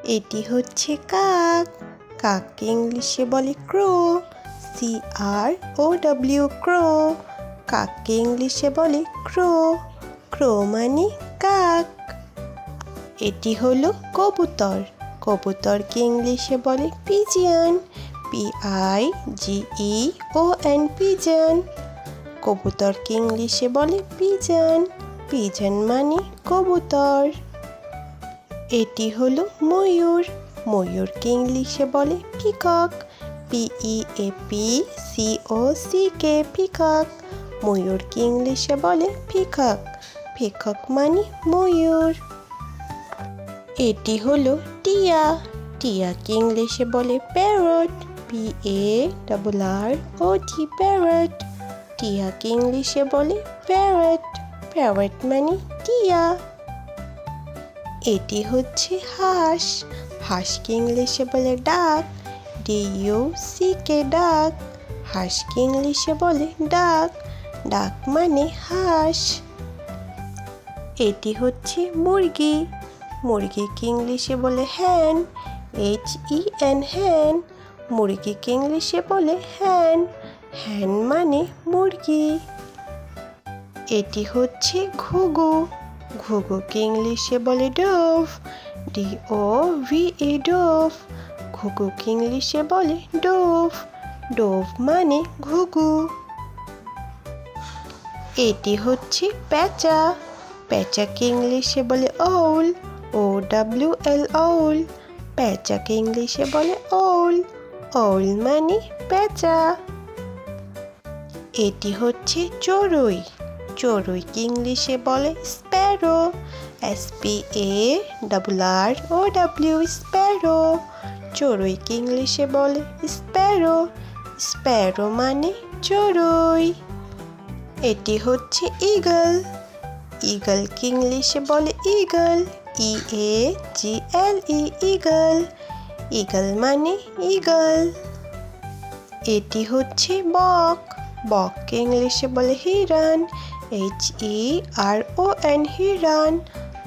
এটি হচ্ছে কাক। কাককে ইংলিশে বলে ক্রো। CROW ক্রো। কাককে ইংলিশে বলে ক্রো। ক্রো মানে কাক। এটি হলো কবুতর। কবুতরকে ইংলিশে বলে পিজিয়ন। PIGEON pigeon. কবুতরকে ইংলিশে বলে পিজন। পিজন মানে কবুতর। এটি হলো ময়ূর। ময়ূরকে ইংলিশে বলে পিকক। PEAPCOCK peacock. ময়ূরকে ইংলিশে বলে পিকক। পিকক মানে ময়ূর। এটি হলো টিয়া। টিয়াকে ইংলিশে বলে প্যারট। PARROT parrot. টিয়াকে ইংলিশে বলে প্যারট। প্যারট মানে টিয়া। এটি হচ্ছে হাঁস। হাঁসকে ইংলিশে বলে ডাক। DUCK ডাক। হাঁসকে ইংলিশে বলে ডাক। ডাক মানে হাঁস। এটি হচ্ছে মুরগি। মুরগিকে ইংলিশে বলে হ্যান। HEN হ্যান। মুরগিকে ইংলিশে বলে হ্যান। হ্যান মানে মুরগি। এটি হচ্ছে ঘুঘু। ঘুঘুকে ইংলিশে বলে ডোভ। DOVE dove. ঘুঘুকে ইংলিশে বলে ডোভ। ডোভ মানে ঘুঘু। এটি হচ্ছে পেঁচা। পেঁচাকে ইংলিশে বলে ওল। OWL ওল। পেঁচাকে ইংলিশে বলে ওল। ওল মানে পেঁচা। এটি হচ্ছে চড়ুই। চড়ুইকে ইংলিশে বলে স্প্যারো। SPARROW Sparrow. চড়ুইকে ইংলিশে বলে স্প্যারো। স্প্যারো মানে চড়ুই। এটি হচ্ছে ঈগল। ঈগলকে ইংলিশে বলে ঈগল। EAGLE eagle. ঈগল মানে ঈগল। এটি হচ্ছে বক। বককে ইংলিশে বলে হিরণ। HERON হিরণ।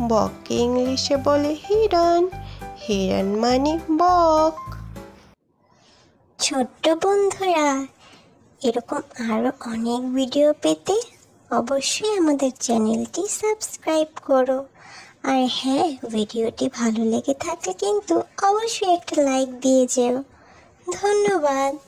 বককে ইংলিশে বলে হিরণ। হিরণ মানে বক। ছোট্ট বন্ধুরা, এরকম আরো অনেক ভিডিও পেতে অবশ্যই আমাদের চ্যানেলটি সাবস্ক্রাইব করো। আর হ্যাঁ, ভিডিওটি ভালো লেগে থাকলে কিন্তু অবশ্যই একটা লাইক দিয়ে যেও। ধন্যবাদ।